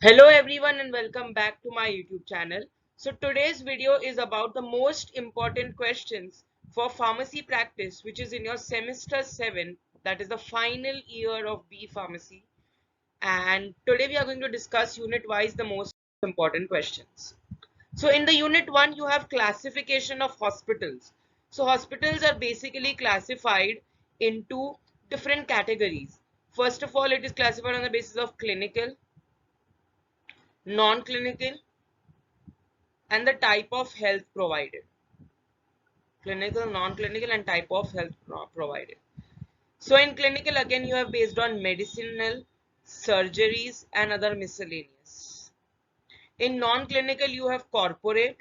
Hello everyone and welcome back to my YouTube channel. So today's video is about the most important questions for pharmacy practice, which is in your semester 7, that is the final year of B Pharmacy. And today we are going to discuss unit wise the most important questions. So in the unit 1 you have classification of hospitals. So hospitals are basically classified into different categories. First of all, it is classified on the basis of clinical, non-clinical, and the type of health provided. Clinical, non-clinical, and type of health provided. So in clinical, again, you have based on medicinal, surgeries, and other miscellaneous. In non-clinical, you have corporate,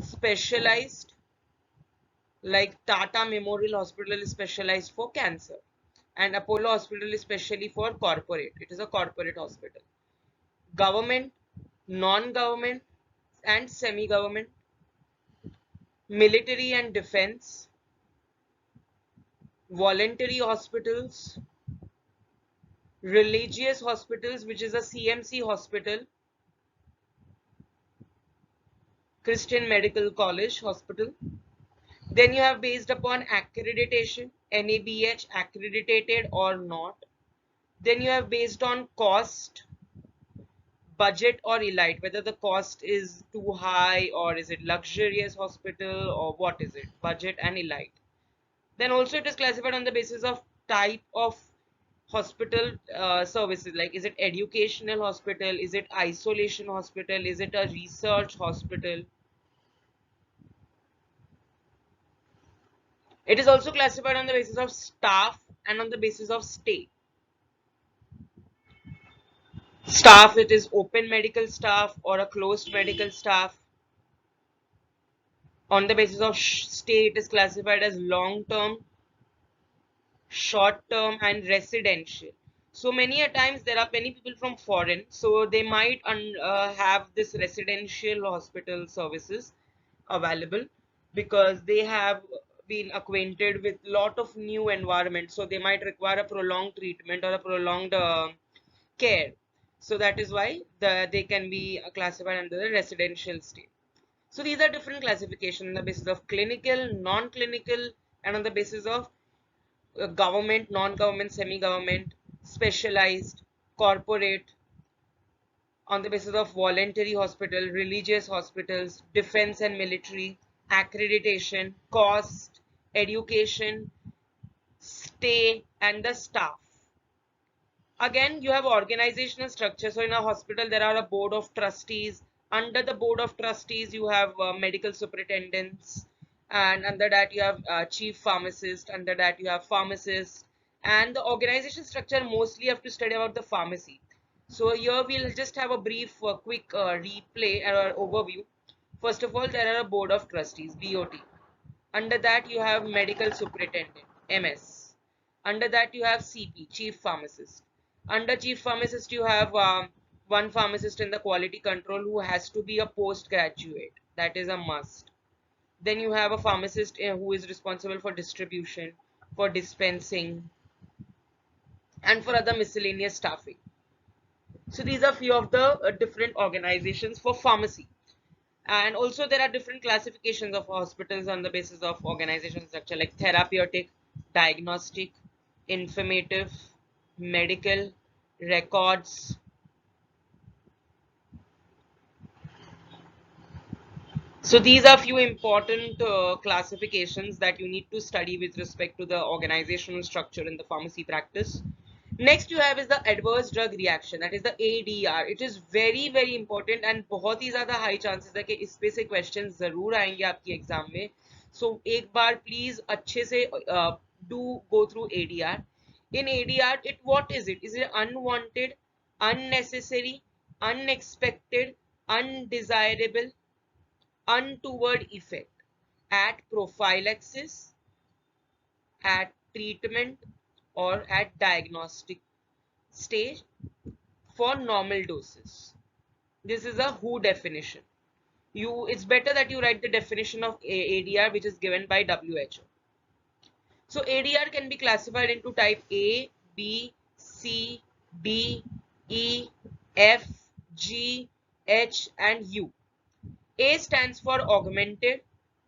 specialized, like Tata Memorial Hospital is specialized for cancer, and Apollo Hospital is specially for corporate. It is a corporate hospital. Government, non-government, and semi-government, military and defense, voluntary hospitals, religious hospitals, which is a CMC hospital, Christian Medical College Hospital. Then you have based upon accreditation, NABH accredited or not. Then you have based on cost, budget or elite, whether the cost is too high or is it luxurious hospital or what is it, budget and elite. Then also it is classified on the basis of type of hospital services, like is it educational hospital, is it isolation hospital, is it a research hospital. It is also classified on the basis of staff and on the basis of stay. Staff, it is open medical staff or a closed medical staff. On the basis of stay, it is classified as long term, short term, and residential. So many a times there are many people from foreign, so they might have this residential hospital services available because they have been acquainted with lot of new environment, so they might require a prolonged treatment or a prolonged care. So that is why they can be classified under the residential stay. So these are different classifications on the basis of clinical, non-clinical, and on the basis of government, non-government, semi-government, specialized, corporate, on the basis of voluntary hospital, religious hospitals, defense and military, accreditation, cost, education, stay, and the staff. Again, you have organizational structure. So in a hospital, there are a board of trustees. Under the board of trustees, you have medical superintendents, and under that you have chief pharmacist. Under that you have pharmacist, and the organization structure mostly you have to study about the pharmacy. So here we'll just have a brief, quick replay or overview. First of all, there are a board of trustees, BOT. Under that you have medical superintendent, MS. Under that you have CP, chief pharmacist. Under chief pharmacist you have one pharmacist in the quality control who has to be a postgraduate. That is a must. Then you have a pharmacist who is responsible for distribution, for dispensing, and for other miscellaneous staffing. So these are few of the different organizations for pharmacy. And also there are different classifications of hospitals on the basis of organization structure, like therapeutic, diagnostic, informative, medical, records. So these are few important classifications that you need to study with respect to the organizational structure in the pharmacy practice. Next you have is the adverse drug reaction, that is the ADR. It is very important and बहुत ही ज़्यादा high chances है कि इस पे से questions ज़रूर आएंगे आपकी exam में. So एक बार please अच्छे से do go through ADR. In ADR, what is it? Is it unwanted, unnecessary, unexpected, undesirable, untoward effect at prophylaxis, at treatment, or at diagnostic stage for normal doses? This is a WHO definition. It's better that you write the definition of ADR, which is given by WHO. So ADR can be classified into type A, B, C, D, E, F, G, H and U. A stands for augmented,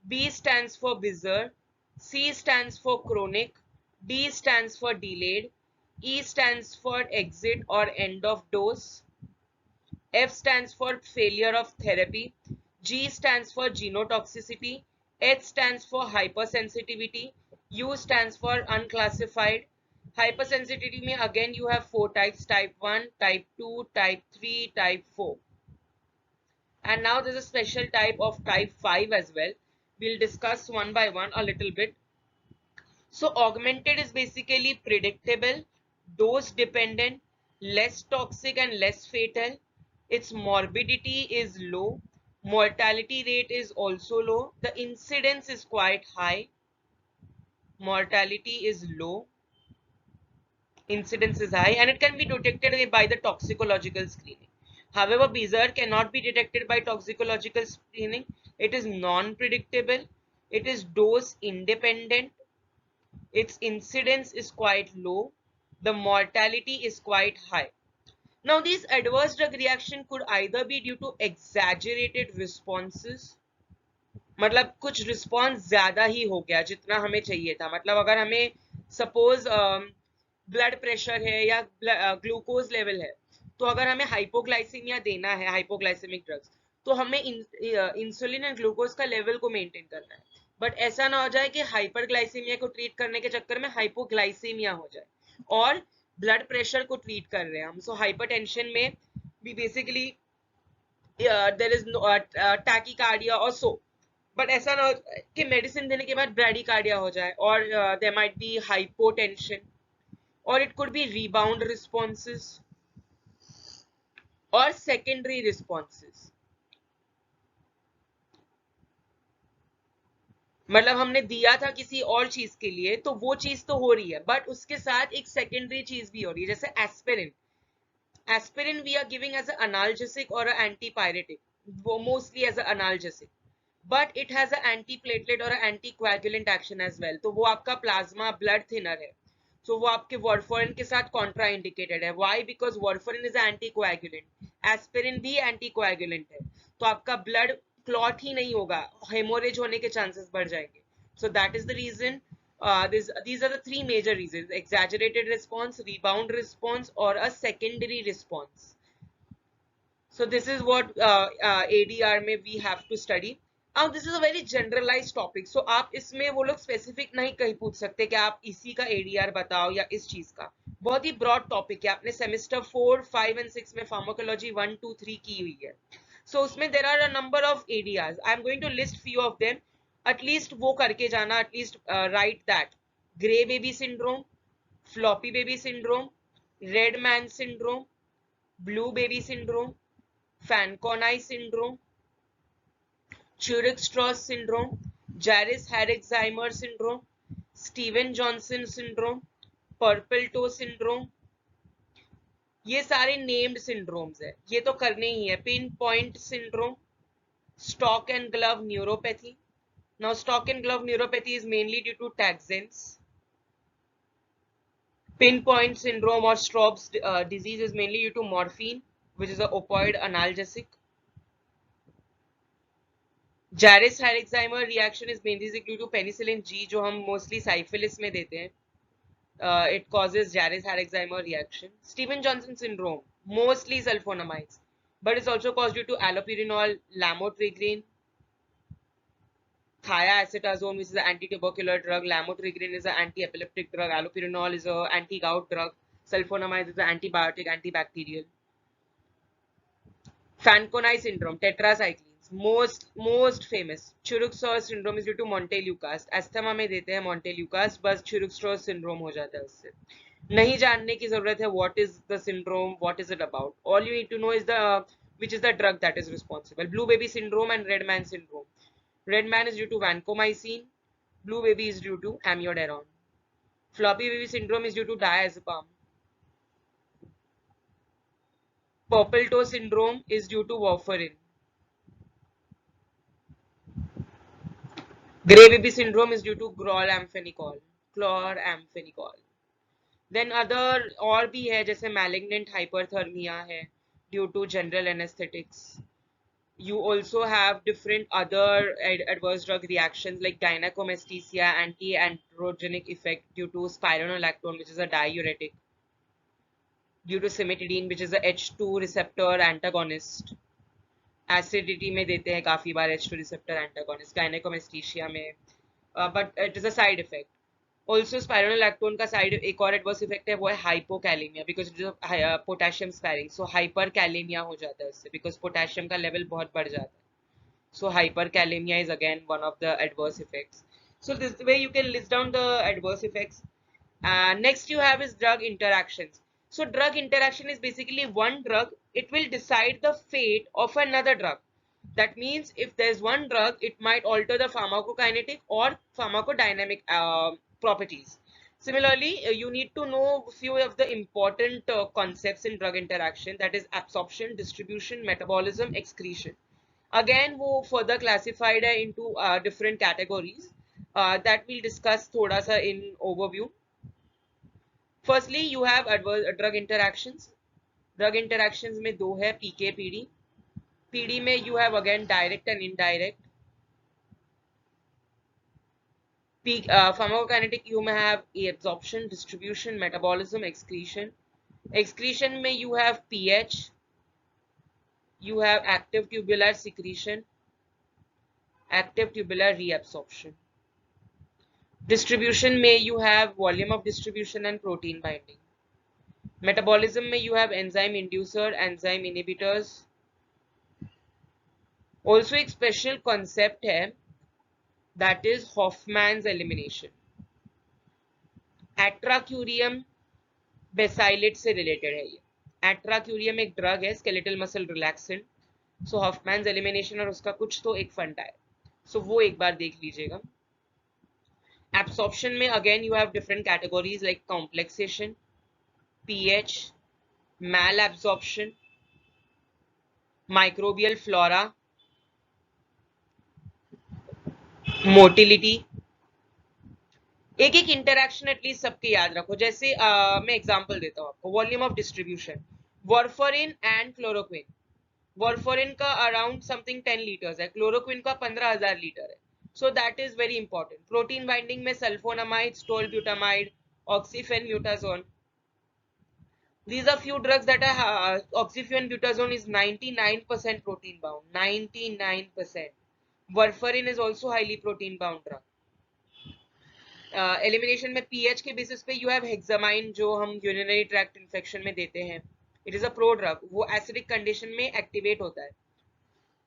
B stands for bizarre, C stands for chronic, D stands for delayed, E stands for exit or end of dose, F stands for failure of therapy, G stands for genotoxicity, H stands for hypersensitivity, U stands for unclassified. Hypersensitivity में again you have four types: type 1, type 2, type 3, type 4. And now there's a special type of type 5 as well. We'll discuss one by one a little bit. So augmented is basically predictable, dose dependent, less toxic and less fatal. Its morbidity is low. Mortality rate is also low. The incidence is quite high. Mortality is low. Incidence is high, and it can be detected by the toxicological screening. However, bizarre cannot be detected by toxicological screening. It is non-predictable. It is dose independent. Its incidence is quite low. The mortality is quite high. Now, these adverse drug reaction could either be due to exaggerated responses, मतलब कुछ response ज्यादा ही हो गया जितना हमें चाहिए था. मतलब अगर हमें सपोज ब्लड प्रेशर है या ग्लूकोज लेवल है, तो अगर हमें हाइपोग्लाइसीमिया देना है, हाइपोग्लाइसेमिक ड्रग्स, तो हमें इंसुलिन एंड ग्लूकोज का लेवल को मेंटेन करना है. बट ऐसा ना हो जाए कि हाइपरग्लाइसीमिया को ट्रीट करने के चक्कर में हाइपोग्लाइसीमिया हो जाए और ब्लड प्रेशर को ट्रीट कर रहे हैं हम. सो हाइपरटेंशन में भी बेसिकली देयर इज टैकीकार्डिया और सो. बट ऐसा ना हो कि मेडिसिन देने के बाद ब्रैडीकार्डिया हो जाए, और there might be hypotension, or it could be rebound responses or secondary responses. मतलब हमने दिया था किसी और चीज के लिए, तो वो चीज तो हो रही है, बट उसके साथ एक सेकेंडरी चीज भी हो रही है, जैसे aspirin. Aspirin we are giving as a analgesic और एंटीपायरेटिक, वो mostly as a analgesic, but it has a antiplatelet और एंटीकोएगुलेंट एक्शन एज वेल. तो वो आपका प्लाज्मा ब्लड थिनर है, तो वो आपके वार्फारिन के साथ कॉन्ट्रा इंडिकेटेड है. Why? Because warfarin is anticoagulant, aspirin भी एंटीकोएगुलेंट है, तो आपका ब्लड क्लॉट ही नहीं होगा, हेमोरेज होने के चांसेस बढ़ जाएंगे. So that is the reason. These are the three major reasons: exaggerated response, rebound response, or a secondary response. So this is what ADR में we have to study. Now this is a very generalized topic. So आप इसमें वो लोग specific नहीं कहीं पूछ सकते कि आप इसी का ADR बताओ या इस चीज का. बहुत ही broad topic है. आपने semester 4, 5 and 6 में pharmacology 1, 2, 3 की हुई है. So उसमें there are a number of ADRs. I am going to list few of them. At least वो करके जाना. At least write that. Gray baby syndrome, floppy baby syndrome, red man syndrome, blue baby syndrome, Fanconi syndrome, Churich-Strauss syndrome, Jarvis-Herxheimer syndrome, Steven-Johnson syndrome, purple toe syndrome. ये सारे named syndromes है, ये तो करने ही है. Pinpoint syndrome, stock and glove neuropathy. Now stock and glove neuropathy is mainly due to taxanes. Pinpoint syndrome or Straub's disease is mainly due to morphine, which is an opioid analgesic. Jarvis-Herxheimer reaction is mainly due to penicillin G, जो हम mostly syphilis में देते हैं. It causes Jarvis-Herxheimer reaction. Steven-Johnson syndrome, mostly sulfonamides, but it's also caused due to allopurinol, lamotrigine, thiaacetazone, which is an anti-tubercular drug. Lamotrigine is an anti-epileptic drug. Allopurinol is an anti-gout drug. Sulfonamide is an antibiotic, antibacterial. Fanconi syndrome, tetracyclines, most famous. Churich-Strauss syndrome is due to Montelukast. Asthma में देते हैं Montelukast, बस Churich-Strauss syndrome हो जाता है उससे. नहीं जानने की जरूरत है what is the syndrome, what is it about. All you need to know is which is the drug that is responsible. Blue baby syndrome and red man syndrome. Red man is due to vancomycin. Blue baby is due to amiodarone. Floppy baby syndrome is due to diazepam. Purple toe syndrome is due to warfarin. Gray baby syndrome is due to chloramphenicol. Then other और भी है, जैसे malignant hyperthermia है, due to general anesthetics. You also have different other adverse drug reactions like gynecomastia, anti-androgenic effect due to spironolactone, which is a diuretic, due to cimetidine, which is a H2 receptor antagonist. Acidity में देते हैं काफी बार H2 receptor antagonist gynecomastia में, but it is a side effect. Also spironolactone का side एक और adverse effect है वो है hypokalemia, because it is potassium sparring, so hyperkalaemia हो जाता है उससे, बिकॉज पोटेशियम का लेवल बहुत बढ़ जाता है. So hyperkalemia is again one of the adverse effects. So this way you can list down the adverse effects. Next you have is drug interactions. So drug interaction is basically one drug, it will decide the fate of another drug. That means if there's one drug, it might alter the pharmacokinetic or pharmacodynamic properties. Similarly, you need to know few of the important concepts in drug interaction, that is absorption, distribution, metabolism, excretion. Again वो further classified है into different categories that we'll discuss थोड़ा सा in overview. Firstly you have drug interactions. Drug interactions में दो है, PK PD. PD में you have again direct and indirect. Pharmacokinetic you may have absorption, distribution, metabolism, excretion. Excretion में you have pH, you have active tubular secretion, active tubular reabsorption. Distribution में you have volume of distribution and protein binding. Metabolism में you have enzyme inducer, enzyme inhibitors. Also एक special concept है, that is Hoffman's elimination. Atracurium बेसाइलेट से related है ये. Atracurium एक drug है, skeletal muscle relaxant. सो हॉफमैन्स elimination और उसका कुछ तो एक फंडा है, सो वो एक बार देख लीजिएगा. एब्सॉर्प्शन में again you have different categories like complexation, pH, mal absorption, microbial flora, motility. एक एक इंटरैक्शन एटलीस्ट सबके याद रखो. जैसे मैं एग्जांपल देता हूँ आपको. Volume of distribution, warfarin and chloroquine. Warfarin का अराउंड समथिंग 10 लीटर्स है, क्लोरोक्विन का 15,000 लीटर है. So that is very important. Protein binding में sulphonamide, स्टोलब्यूटामाइड, ऑक्सीफेनब्यूटाजोन. These are few drugs that are oxyfenbutazone is 99% protein bound, 99%. Warfarin is also highly protein bound drug. Elimination में pH के basis पे you have hexamine, जो हम urinary tract infection में देते हैं. It is a pro drug, वो acidic condition में एक्टिवेट होता है,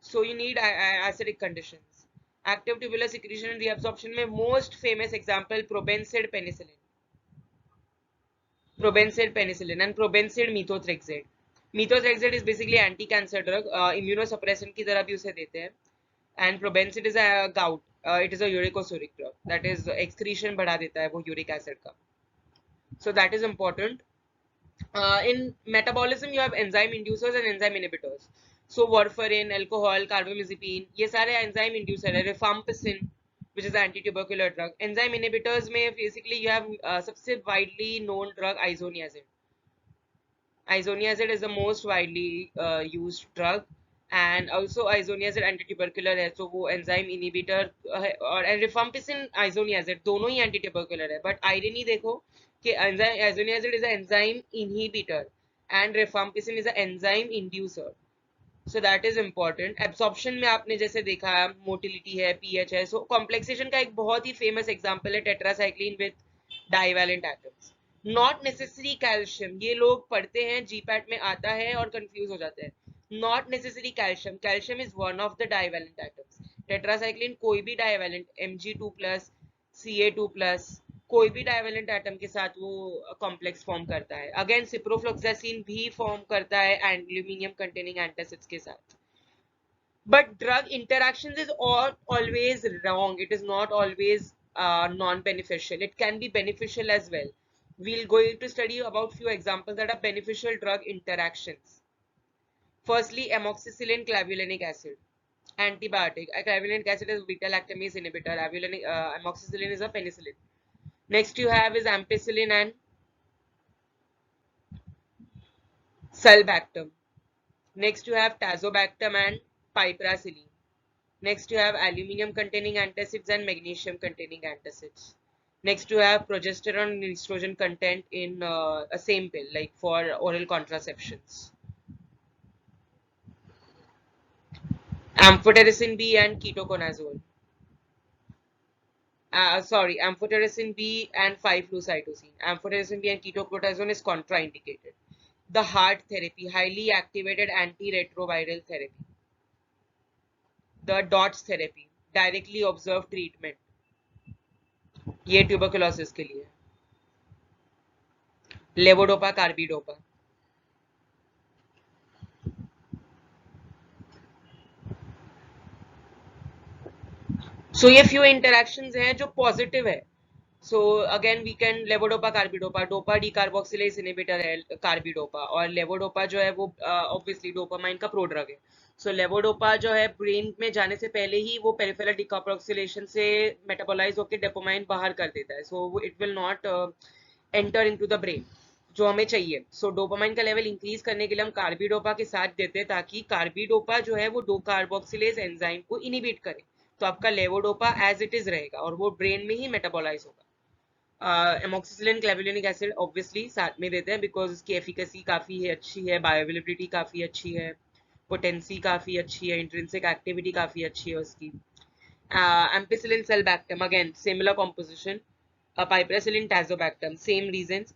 so you need acidic conditions. Active tubular secretion and reabsorption में most famous example probenecid penicillin, probenecid penicillin and probenecid methotrexate. Methotrexate is basically anti cancer drug, immunosuppressant की तरह भी उसे देते हैं. And probenecid is a gout, it is a uricosuric drug, that is excretion बढ़ा देता है वो uric acid का, so that is important. In metabolism you have enzyme inducers and enzyme inhibitors. So warfarin, alcohol, carbamazepine, ये सारे enzyme inducer है. rifampicin which is an anti-tubercular drug. enzyme inhibitors में basically you have सबसे widely known drug isoniazid. Isoniazid is the most widely used drug. And also isoniazid anti tubercular है, तो वो enzyme inhibitor है. और rifampicin isoniazid दोनों ही anti tubercular है, बट आयरनी देखो कि isoniazid is a enzyme inhibitor and rifampicin is a enzyme inducer. So that is important. Absorption में आपने जैसे देखा मोटिलिटी है, पीएच है. सो कॉम्प्लेक्सेशन का एक बहुत ही फेमस एग्जांपल है tetracycline with divalent atoms. Not necessary calcium, ये लोग पढ़ते हैं, जीपैट में आता है और कंफ्यूज हो जाते हैं. Not necessary calcium. Calcium is one of the divalent atoms. Tetracycline कोई भी divalent, Mg2+, Ca2+, कोई भी divalent atom के साथ वो complex form करता है. Again ciprofloxacin भी form करता है aluminium containing antacids के साथ. But drug interactions is always wrong. It is not always non-beneficial. It can be beneficial as well. We'll going to study about few examples that are beneficial drug interactions. Firstly, amoxicillin clavulanic acid, antibiotic. Clavulanic acid is beta-lactamase inhibitor. Amoxicillin is a penicillin. Next you have is ampicillin and sulbactam. Next you have tazobactam and piperacillin. Next you have aluminium containing antacids and magnesium containing antacids. Next you have progesterone and estrogen content in a same pill, like for oral contraceptions. Amphotericin B and ketoconazole. Amphotericin B and 5-flucytosine. Amphotericin B and ketoconazole is contraindicated. The heart therapy, highly activated antiretroviral therapy. The DOTS therapy, directly observed treatment. ये tuberculosis के लिए. Levodopa carbidopa. सो ये few interactions हैं जो positive है. So again we can levodopa carbidopa, dopa decarboxylase inhibitor है carbidopa, और levodopa जो है वो ऑब्वियसली डोपामाइन का प्रोड्रग है. सो लेवोडोपा जो है ब्रेन में जाने से पहले ही वो पेरिफेरल डीकार्बोक्सिलेशन से मेटाबोलाइज होकर डोपामाइन बाहर कर देता है. So it will not enter into the brain जो हमें चाहिए. सो डोपामाइन का लेवल इंक्रीज करने के लिए हम कार्बिडोपा के साथ देते हैं ताकि कार्बिडोपा जो है वो डो कार्बोक्सिलेज एंजाइम को इनिबिट करे. तो आपका लेवोडोपा एज इट इज रहेगा और वो ब्रेन में ही मेटाबोलाइज होगा. एमोक्सिसिलिन क्लेवुलिनिक एसिड ऑब्वियसली साथ में देते हैं बिकॉज इसकी एफिकेसी काफ़ी है, अच्छी है, बायोअवेलेबिलिटी काफ़ी अच्छी है, पोटेंसी काफ़ी अच्छी है, इंट्रिंसिक एक्टिविटी काफ़ी अच्छी है उसकी. Ampicillin sulbactam again similar composition. Piperacillin tazobactam same reasons.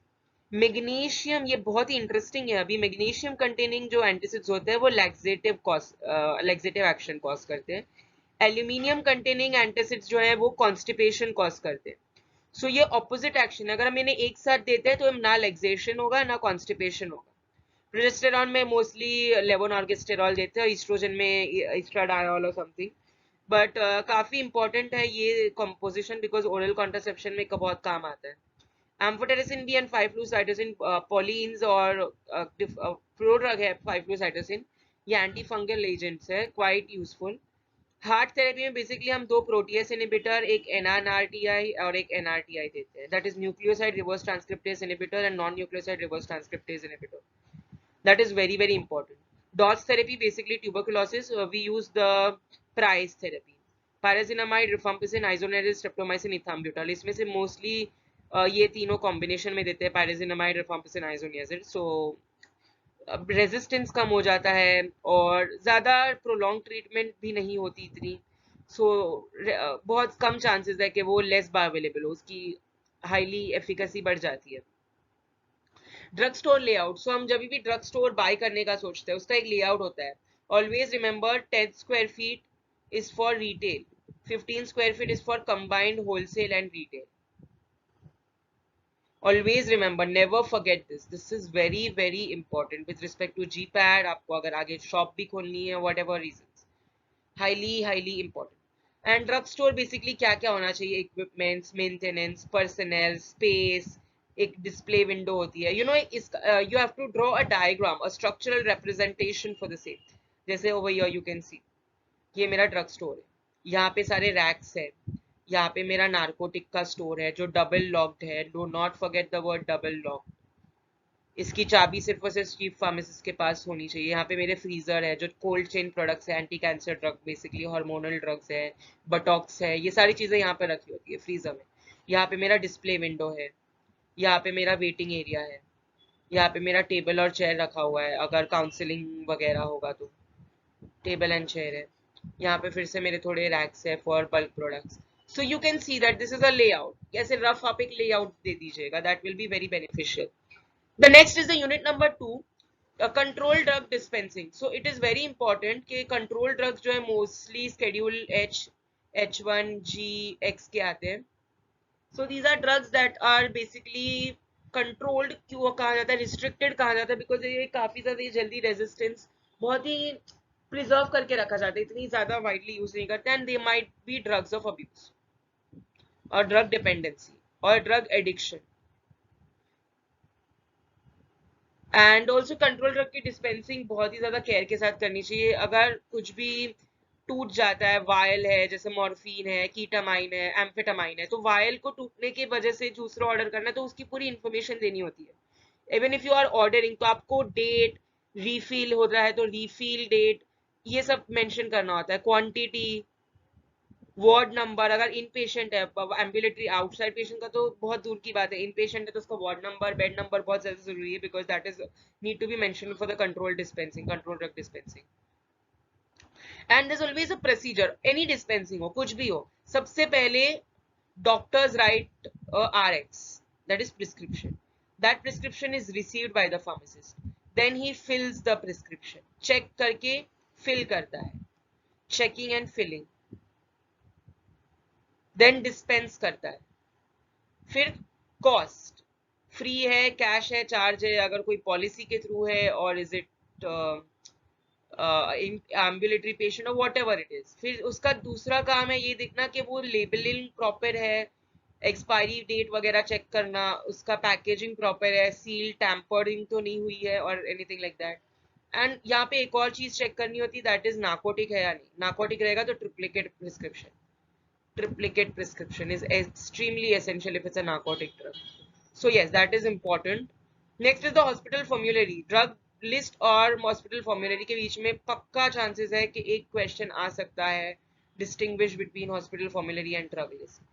Magnesium ये बहुत ही इंटरेस्टिंग है. अभी मैग्नीशियम कंटेनिंग जो एंटीसिड्स होते हैं वो लैक्सेटिव एक्शन कॉज करते हैं. एल्यूमिनियम कंटेनिंग एंटीसिड्स जो है वो कॉन्स्टिपेशन कॉज करते हैं. सो ये ऑपोजिट एक्शन, अगर हम इन्हें एक साथ देते हैं तो ना लैक्सेशन होगा ना कॉन्स्टिपेशन होगा. प्रोजेस्टेरॉन में मोस्टली लेवोनॉर्गेस्टेरॉल देते हैं, ईस्ट्रोजन में एस्ट्राडायोल और समथिंग. बट काफी इंपॉर्टेंट है ये कंपोजिशन बिकॉज ओरल कॉन्ट्रासेप्शन में बहुत काम आता है. एम्फोटेरिसिन बी एंड 5-फ्लूसाइटोसिन पॉलीन्स और प्रोड्रग है 5-फ्लूसाइटोसिन. ये एंटी फंगल एजेंट्स है, क्वाइट यूजफुल. हार्ट थेरेपी में बेसिकली हम दो प्रोटीएस इनहिबिटर, एक एनआरटीआई और एक एनआरटीआई देते हैं. That is nucleoside reverse transcriptase inhibitor and non nucleoside reverse transcriptase inhibitor. That is very very important. DOTS therapy basically tuberculosis. We use the price therapy. Pyrazinamide, rifampicin, isoniazid, streptomycin, ethambutol. इसमें से mostly ये तीनों combination में देते हैं, pyrazinamide, rifampicin, isoniazid. So resistance कम हो जाता है और ज़्यादा प्रोलॉन्ग ट्रीटमेंट भी नहीं होती इतनी. सो बहुत कम चांसेस है कि वो लेस बायोअवेलेबल हो, उसकी हाईली एफिकेसी बढ़ जाती है. Drug store layout. सो हम जब भी ड्रग स्टोर बाय करने का सोचते हैं उसका एक लेआउट होता है. Always remember 10 square feet is for retail, 15 square feet is for combined wholesale and retail. Always remember, never forget this. This is very very important with respect to GPAD. आपको अगर आगे शॉप भी खोलनी है whatever reasons, highly important. And drug store basically क्या क्या होना चाहिए? Equipments, maintenance, personnel, space, एक display window होती है. You know you have to draw a diagram, a structural representation for the same. जैसे over here you can see ये मेरा ड्रग स्टोर है, यहाँ पे सारे रैक्स है, यहाँ पे मेरा नार्कोटिक का स्टोर है जो डबल लॉक्ड है. Do not forget the word double lock. इसकी चाबी सिर्फ और सिर्फ चीफ फार्मासिस्ट के पास होनी चाहिए. यहाँ पे मेरे फ्रीजर है जो कोल्ड चेन प्रोडक्ट्स है, anti cancer drug basically hormonal drugs है, बटॉक्स है, ये सारी चीजें यहाँ पे रखी होती है फ्रीजर में. यहाँ पे मेरा डिस्प्ले विंडो है, यहाँ पे मेरा वेटिंग एरिया है, यहाँ पे मेरा टेबल और चेयर रखा हुआ है अगर काउंसलिंग वगैरह होगा तो टेबल एंड चेयर है. यहाँ पे फिर से मेरे थोड़े रैक्स है for bulk products. So you can see that this is a layout. ऐसे रफ आप एक लेआउट दे दीजिएगा, that will be very beneficial. The next is the unit number 2, control drug dispensing. So it is very important कि control drugs जो है mostly schedule H1G X के आते हैं. So these are drugs that are basically controlled. क्यों कहा जाता है, रिस्ट्रिक्टेड कहा जाता है, बिकॉज ये काफी ज्यादा जल्दी रेजिस्टेंस बहुत ही प्रिजर्व करके रखा जाता है, इतनी ज्यादा वाइडली यूज नहीं करते. And they might be drugs of abuse और ड्रग डिपेंडेंसी और drug addiction. And also control drug की डिस्पेंसिंग बहुत ही ज्यादा केयर के साथ करनी चाहिए. अगर कुछ भी टूट जाता है, वायल है जैसे मॉर्फिन है, कीटामाइन है, एम्फेटामाइन है, तो वायल को टूटने की वजह से दूसरा ऑर्डर करना है तो उसकी पूरी इंफॉर्मेशन देनी होती है. Even if you are ordering तो आपको डेट, रिफिल हो रहा है तो रिफिल डेट, ये सब मेंशन करना होता है। क्वांटिटी, वार्ड नंबर, अगर इन पेशेंट है, एम्बुलेटरी आउटसाइड पेशेंट का तो बहुत दूर की बात है, इन पेशेंट है तो उसका वार्ड नंबर, बेड नंबर बहुत ज्यादा जरूरी है, because that is need to be mention for the control dispensing, control drug dispensing. And there is always a procedure, any dispensing हो, कुछ भी हो, सबसे पहले doctors write a RX, that is prescription. That prescription is received by the pharmacist. Then he fills the prescription. Check करके fill करता है, checking and filling. Then dispense करता है. फिर cost, free है, cash है, charge है, अगर कोई policy के through है, और is it एम्बुलेटरी पेशेंट और वॉट एवर इट इज। फिर उसका दूसरा काम है ये देखना कि वो लेबलिंग प्रॉपर है, एक्सपायरी डेट वगैरह चेक करना, उसका पैकेजिंग प्रॉपर है, सील टैम्परिंग तो नहीं हुई है और एनीथिंग लाइक दैट। एंड यहाँ पे एक और चीज चेक करनी होती है, दैट इज नार्कोटिक है या नहीं। नार्कोटिक रहेगा तो triplicate prescription, triplicate prescription is extremely essential if it's a narcotic drug. So yes, that is important. Next is the hospital formulary. Drug list और hospital formulary के बीच में पक्का chances है कि एक question आ सकता है, distinguish between hospital formulary and drug list.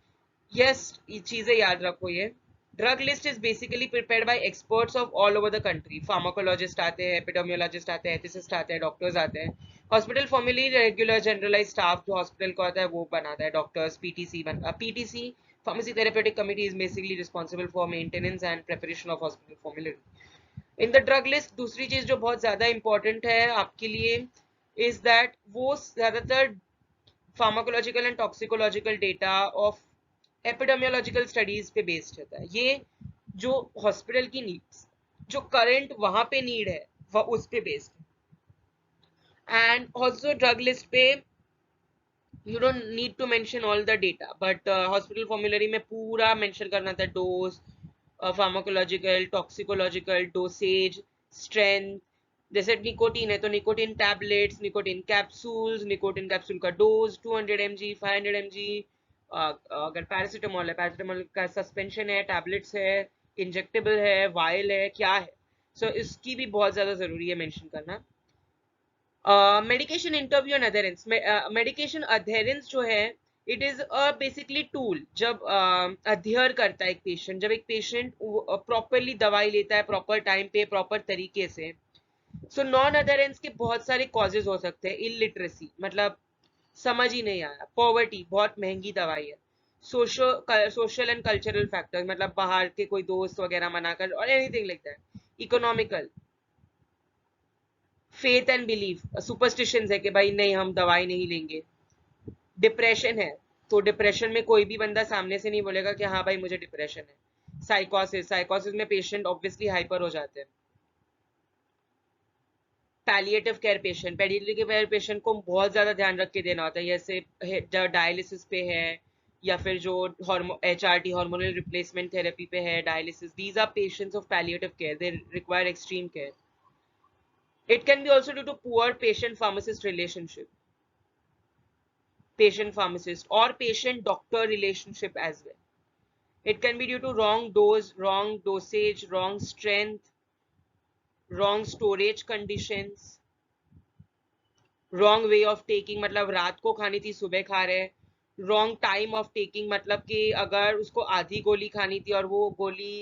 Yes, ये चीजें याद रखो ये। Drug list is basically prepared by experts of all over the country. Pharmacologist आते हैं, epidemiologist आते हैं, ethicist आते हैं, doctors आते हैं। Hospital formally regular generalize staff जो हॉस्पिटल का होता है वो बनाता है, doctors, PTC pharmacy therapeutic committee is basically responsible for maintenance and preparation of hospital formulary. In the drug list दूसरी चीज जो बहुत ज्यादा इंपॉर्टेंट है आपके लिए इज दैट वो ज्यादातर pharmacological and toxicological data of epidemiological studies पे बेस्ड रहता है। ये जो हॉस्पिटल की नीड्स, जो करंट वहां पे नीड है, वह उस पे बेस्ड है। And also drug list पे you don't need to mention all the data, but hospital formulary में पूरा mention करना था, dose, pharmacological, toxicological, dosage, strength। जैसे निकोटीन है तो nicotine tablets, nicotine capsules, nicotine capsule का डोज 200 mg, 500 mg। अगर पैरासिटामोल है, पैरासिटामोल का सस्पेंशन है, टैबलेट्स है, इंजेक्टेबल है, वायल है, क्या है। सो इसकी भी बहुत ज्यादा जरूरी है मेंशन करना। Medication interview and adherence. Medication adherence जो है it is a basically tool, जब अध्ययर करता है एक पेशेंट, जब एक पेशेंट प्रॉपरली दवाई लेता है प्रॉपर टाइम पे प्रॉपर तरीके से। सो नॉन अधेरेंस के बहुत सारे कॉजेज हो सकते हैं। इलिटरेसी मतलब समझ ही नहीं आया, पॉवर्टी, बहुत महंगी दवाई है, सोशल एंड कल्चरल फैक्टर्स मतलब बाहर के कोई दोस्त वगैरह मना कर, और anything like that. Economical, faith and belief, superstitions है कि भाई नहीं हम दवाई नहीं लेंगे। डिप्रेशन है तो डिप्रेशन में कोई भी बंदा सामने से नहीं बोलेगा कि हाँ भाई मुझे डिप्रेशन है। साइकोसिस, साइकोसिस में पेशेंट ऑब्वियसली हाइपर हो जाते हैं। Palliative care patient, palliative care patient को बहुत ज्यादा ध्यान रख के देना होता है, जैसे जो डायलिसिस पे है या फिर जो HRT हार्मोनल रिप्लेसमेंट थेरेपी पे है, dialysis, these are patients of palliative care, they require extreme care. It can be also due to poor patient-pharmacist relationship, patient-pharmacist or patient-doctor relationship as well. It can be due to wrong dose, wrong dosage, wrong strength, wrong storage conditions, wrong way of taking मतलब रात को खानी थी सुबह खा रहे, wrong time of taking मतलब कि अगर उसको आधी गोली खानी थी और वो गोली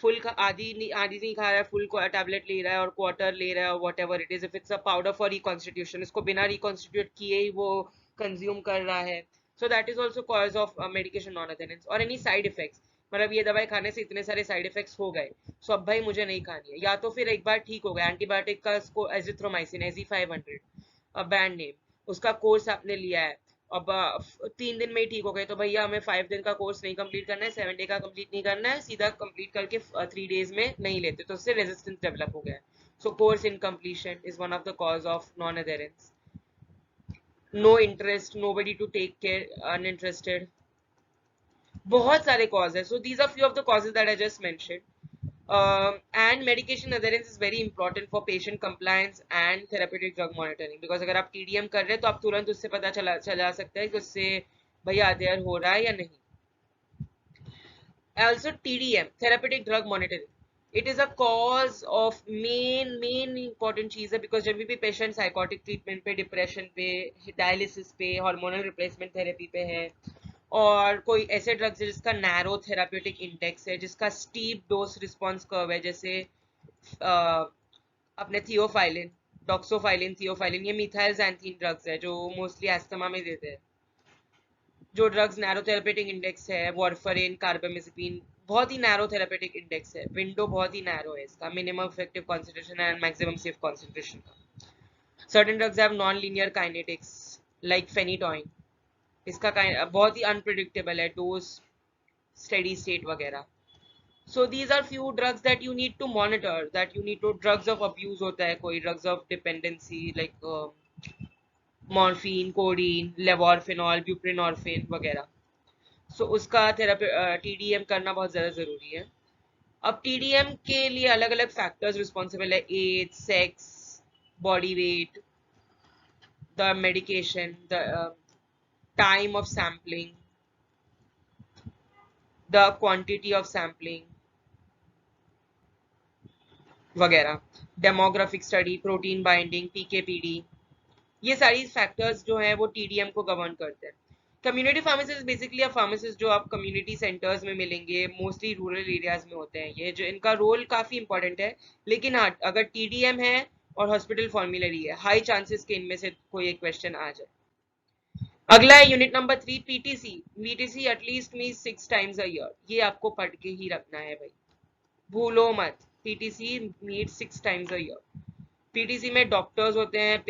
फुल आधी नहीं खा रहा है, फुल टैबलेट ले रहा है और क्वार्टर ले रहा है, what ever it is. If it's a powder for reconstitution, इसको बिना रिकॉन्स्टिट्यूट किए ही वो कंज्यूम कर रहा है, so that is also cause of medication non adherence. और एनी साइड इफेक्ट्स मतलब ये दवाई खाने से इतने सारे साइड इफेक्ट्स हो गए, सो अब भाई मुझे नहीं खानी है, या तो फिर एक बार ठीक हो गया, एंटीबायोटिक का एजिथ्रोमाइसिन एजी 500 बैंड नेम, उसका कोर्स आपने लिया है, अब 3 दिन में ही ठीक हो गए, तो भैया हमें 5 दिन का कोर्स नहीं कंप्लीट करना है, 7 डे का कंप्लीट नहीं करना है, सीधा कंप्लीट करके 3 डेज में नहीं लेते, तो उससे रेजिस्टेंस डेवलप हो गया है। So course incompletion is one of the cause of non adherence. No interest, nobody to take care, uninterested, बहुत सारे कॉज है। So these are few of the causes that I just mentioned. And medication adherence is very important for patient compliance and therapeutic drug monitoring, because अगर आप TDM कर रहे हैं तो आप तुरंत उससे पता चला सकते हैं कि उससे भैया अध्ययन हो रहा है या नहीं। Also TDM, therapeutic drug monitoring, it is a cause of main important चीज है, बिकॉज जब भी पेशेंट साइकोटिक ट्रीटमेंट पे, डिप्रेशन पे, डायलिसिस पे, हार्मोनल रिप्लेसमेंट थेरेपी पे है, और कोई ऐसे ड्रग्स है जिसका नैरो थेराप्यूटिक इंडेक्स है, जिसका स्टीप डोज रिस्पॉन्स कर्व है, जैसे अपने थियोफाइलिन, डॉक्सोफाइलिन, थियोफाइलिन, ये मिथाइल xanthine ड्रग्स है जो मोस्टली एस्थमा में देते हैं। जो ड्रग्स नैरो थेरापेटिक इंडेक्स है, वारफरिन, कार्बामेज़ेपिन, बहुत ही नैरो थेरापेटिक इंडेक्स है, विंडो बहुत ही नैरो है इसका, minimum effective concentration and maximum safe concentration का। Certain drugs have non linear kinetics like phenytoin, इसका बहुत ही अनप्रिडिक्टेबल है, डोज, स्टेडी स्टेट वगैरह। So these are few drugs that you need to monitor, that you need to, drugs of abuse होता है कोई, drugs of dependency like morphine, codeine, levorphanol, buprenorphine वगैरह। So उसका थेरापी टीडीएम करना बहुत ज़्यादा ज़रूरी है। अब टीडीएम के लिए अलग अलग फैक्टर्स रिस्पॉन्सिबल है, age, sex, body weight, the medication, the time of sampling, the quantity of sampling वगैरह, demographic study, protein binding, PKPD, ये सारी फैक्टर्स जो है वो टीडीएम को गवर्न करते हैं। कम्युनिटी फार्मेसिस्ट बेसिकली फार्मासिस्ट जो आप कम्युनिटी सेंटर्स में मिलेंगे, मोस्टली रूरल एरियाज में होते हैं ये, जो इनका रोल काफी इंपॉर्टेंट है। लेकिन हाँ, अगर टीडीएम है और हॉस्पिटल फॉर्मुलरी है, हाई चांसेस के इनमें से कोई एक क्वेश्चन आ जाए। अगला है unit number 3, PTC. PTC at least mean 6 times a year, ये आपको पढ़ के ही रखना है भाई, भूलो मत। PTC meet 6 times a year. PTC में डॉक्टर्स होते हैं,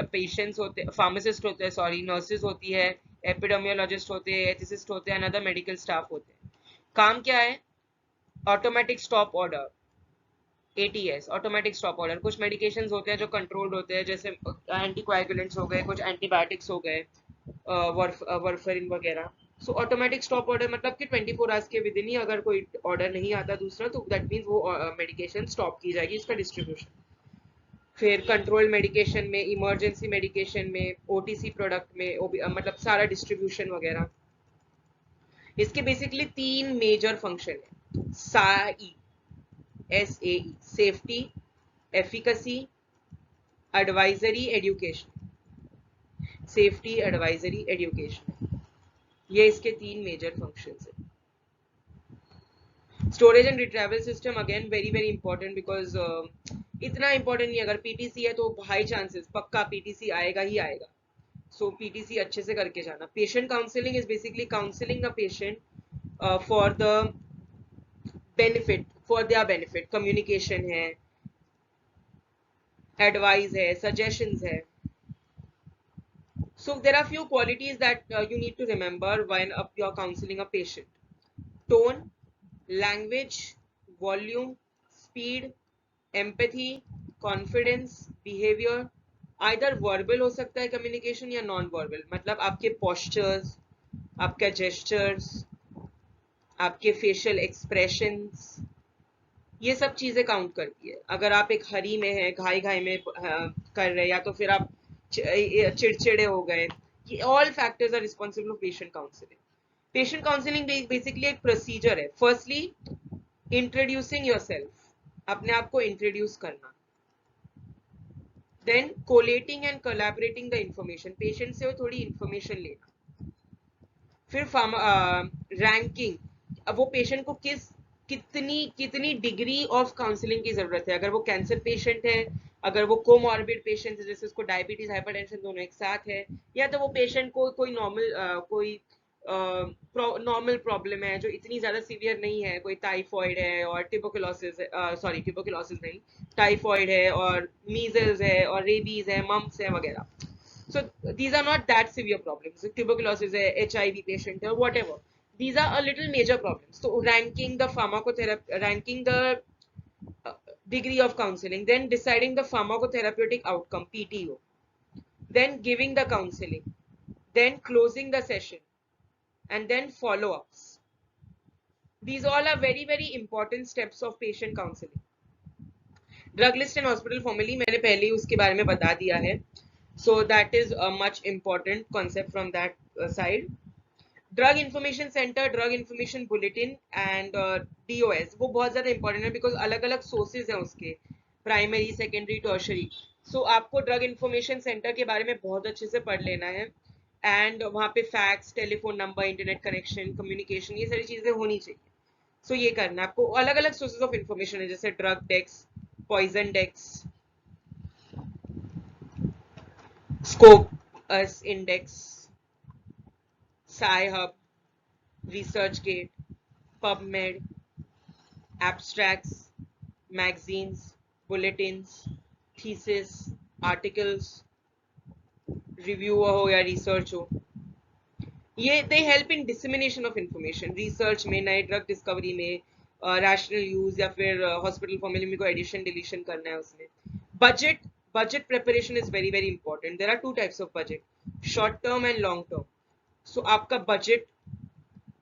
पेशेंट्स होते हैं, फार्मासिस्ट होते हैं, सॉरी, नर्सेज होती है, एपिडेमियोलॉजिस्ट होते हैं, एथिसिस्ट होते हैं, अनदर मेडिकल स्टाफ होते हैं। काम क्या है? Automatic stop order, ATS, automatic stop order. कुछ मेडिकेशंस होते हैं जो कंट्रोल्ड होते हैं, जैसे एंटीकोएगुलेंट्स हो गए, कुछ एंटीबायोटिक्स हो गए, वारफरिन वगैरह। सो ऑटोमेटिक स्टॉप ऑर्डर मतलब कि 24 आवर्स के विद इन ही अगर कोई ऑर्डर नहीं आता दूसरा, तो दैट मीन्स वो मेडिकेशन स्टॉप की जाएगी, इसका डिस्ट्रीब्यूशन। फिर कंट्रोल मेडिकेशन में, इमरजेंसी मेडिकेशन में, ओटीसी प्रोडक्ट में, मतलब सारा डिस्ट्रीब्यूशन वगैरह। इसके बेसिकली 3 मेजर फंक्शन है, Sai, SAE, safety, efficacy, advisory, education. Safety, advisory, education, ये इसके 3 मेजर फंक्शंस है। Storage and retrieval system again very very important, because इतना इंपॉर्टेंट नहीं, अगर पीटीसी है तो हाई चांसेस पक्का पीटीसी आएगा ही आएगा। सो पीटीसी अच्छे से करके जाना। Patient counselling is basically counselling the patient for the benefit, for their benefit, communication है, एडवाइस है, सजेशंस है। So there are few qualities that you need to remember when you're counseling a patient. Tone, language, volume, speed, empathy, confidence, behavior. Either verbal हो सकता है communication या non verbal, मतलब आपके postures, आपका gestures, आपके facial expressions, ये सब चीजें काउंट करती है। अगर आप एक हरी में है, घाई घाई में कर रहे, या तो फिर आप चिड़चिड़े हो गए, ये all factors are responsible of patient counselling. Patient counselling basically एक प्रोसीजर है। फर्स्टली इंट्रोड्यूसिंग योरसेल्फ, अपने आप को इंट्रोड्यूस करना। Then collating and collaborating the information, patient से थोड़ी इंफॉर्मेशन लेना। फिर रैंकिंग, अब वो पेशेंट को कितनी डिग्री ऑफ काउंसलिंग की जरूरत है। अगर वो कैंसर पेशेंट है, अगर वो कोमॉर्बिड पेशेंट है, जैसे उसको डायबिटीज, हाइपरटेंशन दोनों एक साथ है, या तो वो पेशेंट को कोई नॉर्मल प्रॉब्लम है जो इतनी ज्यादा सीवियर नहीं है, कोई टाइफॉइड है और ट्यूबरकुलोसिस, सॉरी ट्यूबरकुलोसिस नहीं, टाइफॉइड है और मीजल्स है और रेबीज है, मम्प्स है वगैरह। So these are not that severe problems. Tuberculosis है, HIV patient है, whatever. These are a little major problems. So ranking the pharmacotherapy, ranking the degree of counseling, then deciding the pharmacotherapeutic outcome, PTO, then giving the counseling, then closing the session, and then follow-ups. These all are very very important steps of patient counseling. Drug list and hospital formally मैंने पहले ही उसके बारे में बता दिया है. So that is a much important concept from that side. Drug information centre, drug information bulletin and DOS वो बहुत ज्यादा इंपॉर्टेंट है बिकॉज अलग अलग सोर्सेज हैं उसके, प्राइमरी सेकेंडरी टर्शरी। सो आपको ड्रग इन्फॉर्मेशन सेंटर के बारे में बहुत अच्छे से पढ़ लेना है एंड वहाँ पे fax, telephone number, internet connection, communication, ये सारी चीजें होनी चाहिए। सो ये करना है आपको। अलग अलग सोर्सेज ऑफ इंफॉर्मेशन है जैसे drug dex, poison dex, scope index, SciHub, ResearchGate, PubMed, abstracts, magazines, bulletins, thesis, articles, review हो या research हो, ये they help in dissemination of information. Research में, नए ड्रग डिस्कवरी में, रैशनल यूज या फिर हॉस्पिटल फॉर्मूले में कोई एडिशन डिलीशन करना है उसमें। Budget, budget preparation is very very important. There are two types of budget, short term and long term. So आपका budget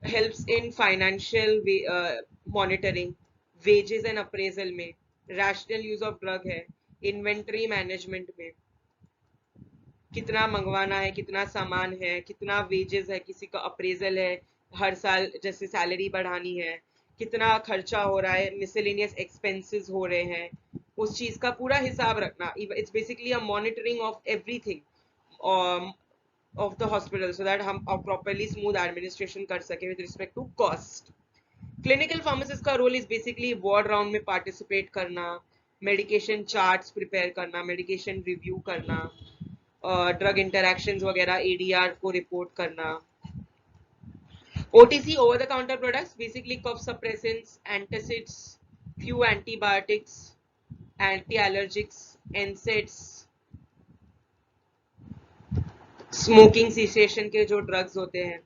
helps in financial monitoring, wages and appraisal में, rational use of drug है, inventory management में, कितना मंगवाना है, कितना सामान है, कितना वेजेस है, किसी का अप्रेजल है, हर साल जैसे सैलरी बढ़ानी है, कितना खर्चा हो रहा है, मिसलेनियस एक्सपेंसेस हो रहे हैं, उस चीज का पूरा हिसाब रखना। It's basically a monitoring of everything of the hospital so that हम properly smooth administration कर सके with respect to cost. Clinical pharmacist का role is basically ward round में participate करना, medication charts prepare करना, medication review करना, drug interactions वगैरह ADR को report करना। OTC, over the counter products, basically cough suppressants, antacids, few antibiotics, anti-allergics, NSAIDs, smoking cessation के जो ड्रग्स होते हैं।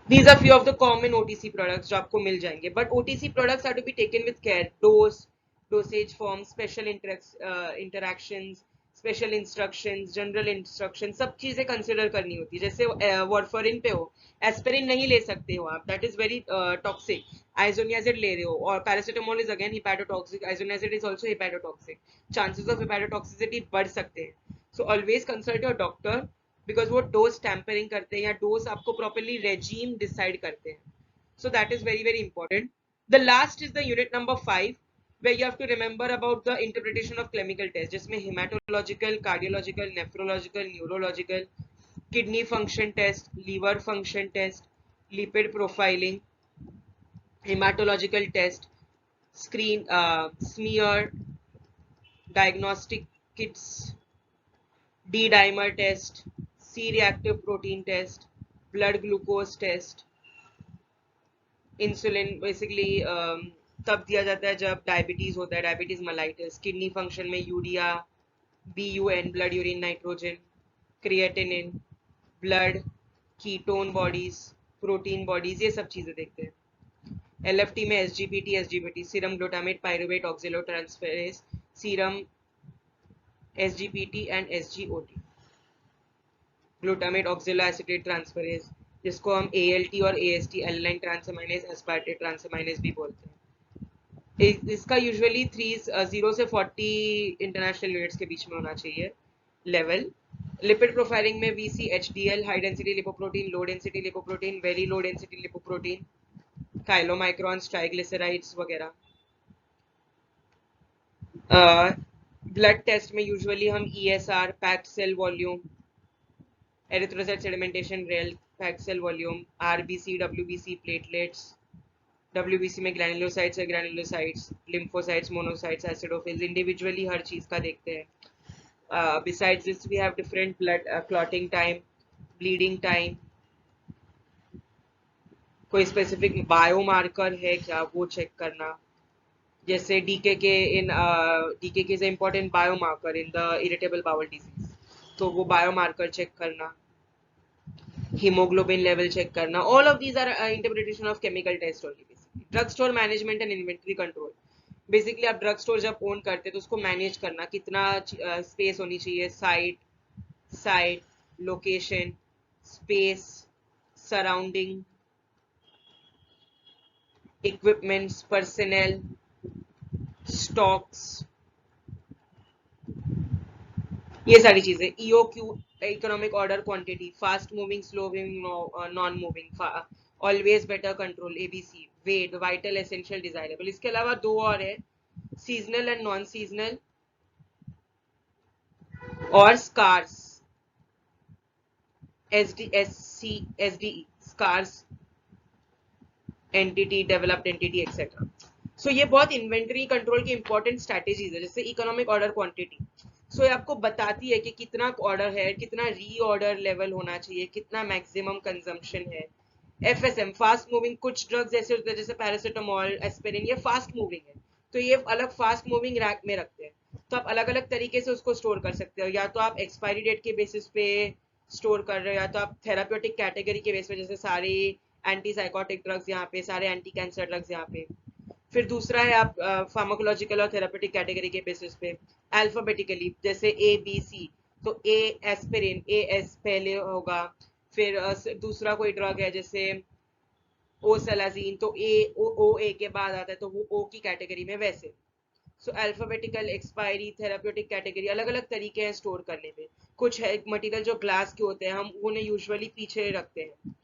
These are few of the common OTC products जो आपको मिल जाएंगे, but OTC products are to be taken with care. Dose, dosage form, special interactions, special instructions, general instructions, सब चीजें consider करनी होती है। जैसे वारफरिन पे हो, एस्पिरिन नहीं ले सकते हो आप, that is very toxic. Isoniazid ले रहे हो, और paracetamol is again hepatotoxic, isoniazid is also hepatotoxic, chances of hepatotoxicity बढ़ सकते हैं। So always consult your doctor because वो डोज टैम्परिंग करते हैं या डोज आपको प्रॉपरली रेजीम डिसाइड करते हैं। सो that is very very important. The last is the unit number 5 where you have to remember about the interpretation of clinical tests जिसमें hematological, cardiological, nephrological, neurological, kidney function test, liver function test, lipid profiling, hematological test, smear, diagnostic kits, D-dimer test, C-reactive protein test, blood glucose test, insulin basically तब दिया जाता है जब diabetes होता है, diabetes mellitus, kidney function में urea, BUN, blood urine nitrogen, creatinine, blood, ketone bodies, protein bodies, ये सब चीजें देखते हैं। LFT में SGPT, serum glutamate pyruvate oxalotransferase, serum SGPT and SGOT, glutamate oxalo acetate transferase, जिसको हम ALT और AST, alanine transaminase aspartate transaminase भी बोलते हैं। इसका यूजुअली 0 से 40 इंटरनेशनल यूनिट्स के बीच में होना चाहिए लेवल। लिपिड प्रोफाइलिंग में VC, HDL, high density lipoprotein, low density lipoprotein, very low density lipoprotein, chylomicrons, triglycerides वगैरह। ब्लड टेस्ट में यूजुअली हम ESR, packed cell volume, erythrocyte sedimentation rate, packed cell volume, RBC, WBC, platelets, WBC में granulocytes है, granulocytes, lymphocytes, monocytes, acidophils, individually हर चीज का देखते हैं। Besides this we have different blood clotting time, bleeding time, कोई specific biomarker है क्या वो चेक करना, जैसे DKK is an important biomarker in the irritable bowel disease, तो वो बायोमार्कर चेक करना, hemoglobin level check करना। all of these are interpretation of chemical test only basically। drug store management and inventory control, basically आप drug store जब own करते हैं तो उसको मैनेज करना, कितना स्पेस होनी चाहिए, site, location, space, surrounding, equipments, personal, stocks, ये सारी चीजें, E O Q, economic order quantity, fast moving, slow moving, non moving, always better control, ABC, VED, vital, essential, desirable. इसके अलावा दो और है, सीजनल एंड नॉन सीजनल, और scarce, SD, scarce entity, developed entity, etcetera. So ये बहुत inventory control की important strategies है। जैसे इकोनॉमिक ऑर्डर क्वांटिटी, सो ये आपको बताती है कि कितना ऑर्डर है, कितना री ऑर्डर लेवल होना चाहिए, कितना मैक्सिमम कंजम्पशन है। एफएसएम, फास्ट मूविंग, कुछ ड्रग्स ऐसे होते हैं जैसे पैरासिटामोल, एस्पिरिन, ये फास्ट मूविंग है, तो ये अलग फास्ट मूविंग रैक में रखते हैं। तो आप अलग अलग तरीके से उसको स्टोर कर सकते हो, या तो आप एक्सपायरी डेट के बेसिस पे स्टोर कर रहे हो, या तो आप थेराप्यूटिक कैटेगरी के बेस पे, जैसे सारे एंटी साइकोटिक ड्रग्स यहाँ पे, सारे एंटी कैंसर ड्रग्स यहाँ पे। फिर दूसरा है आप फार्माकोलॉजिकल और थेरापेटिक कैटेगरी के बेसिस पे अल्फाबेटिकली, जैसे ए बी सी, तो ए एस्पिरिन, ए एस पहले होगा। फिर दूसरा कोई ड्रग है जैसे ओसेलाजीन, तो ओ ए के बाद आता है, तो वो ओ की कैटेगरी में वैसे। सो अल्फाबेटिकल, एक्सपायरी, थेराप्यूटिक कैटेगरी, अलग अलग तरीके हैं स्टोर करने में। कुछ है मटेरियल जो ग्लास के होते हैं, हम उन्हें यूजुअली पीछे रखते हैं,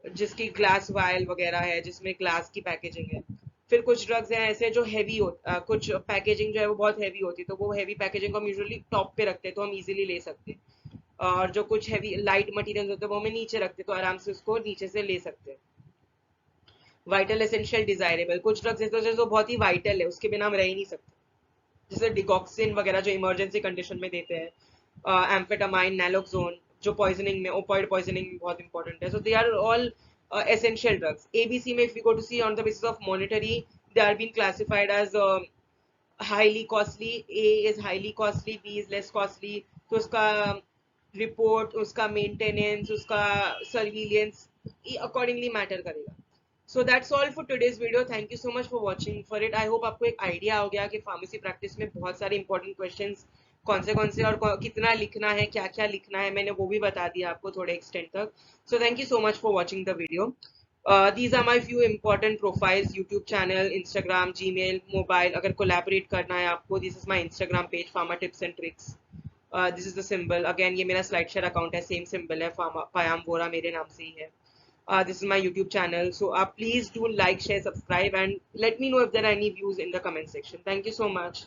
जिसकी ग्लास वायल वगैरह है, जिसमें ग्लास की पैकेजिंग है। फिर कुछ ड्रग्स हैं ऐसे जो हैवी कुछ पैकेजिंग जो है वो बहुत हैवी होती है, तो वो हैवी पैकेजिंग को हम यूजुअली टॉप पे रखते हैं, तो हम इजीली ले सकते हैं। और जो कुछ हैवी लाइट मटेरियल होते हैं वो हमें नीचे रखते हैं, तो आराम से उसको नीचे से ले सकते हैं। वाइटल, एसेंशियल, डिजायरेबल, कुछ ड्रग्स ऐसे जो बहुत ही वाइटल है, उसके बिना हम रह ही नहीं सकते, जैसे डिगॉक्सिन वगैरह जो इमरजेंसी कंडीशन में देते हैं, एम्फेटामाइन, नैलोक्सोन, जो पॉइजनिंग में, ओपॉइड पॉइजनिंग में बहुत इंपॉर्टेंट है। So they are all essential drugs. ABC में if we go to see on the basis of monetary, they are being classified as highly costly. A is highly costly, B is less costly. तो उसका report, उसका maintenance, उसका surveillance accordingly matter करेगा। So that's all for today's video. Thank you so much for watching for it. I hope आपको एक idea हो गया कि फार्मेसी प्रैक्टिस में बहुत सारे इंपॉर्टेंट क्वेश्चंस कौन से और कितना लिखना है, क्या क्या लिखना है, मैंने वो भी बता दिया आपको थोड़े एक्सटेंट तक। So thank you so much for watching the video. These are my few important profiles: YouTube channel, Instagram, Gmail, mobile. अगर collaborate करना है आपको, this is my Instagram page, Pharma Tips and Tricks. This is the symbol. Again ये मेरा SlideShare account है, same symbol है, Payam Vora मेरे नाम से ही है. This is my YouTube channel. So please do like, share, subscribe, and let me know if there are any views in the comment section. Thank you so much.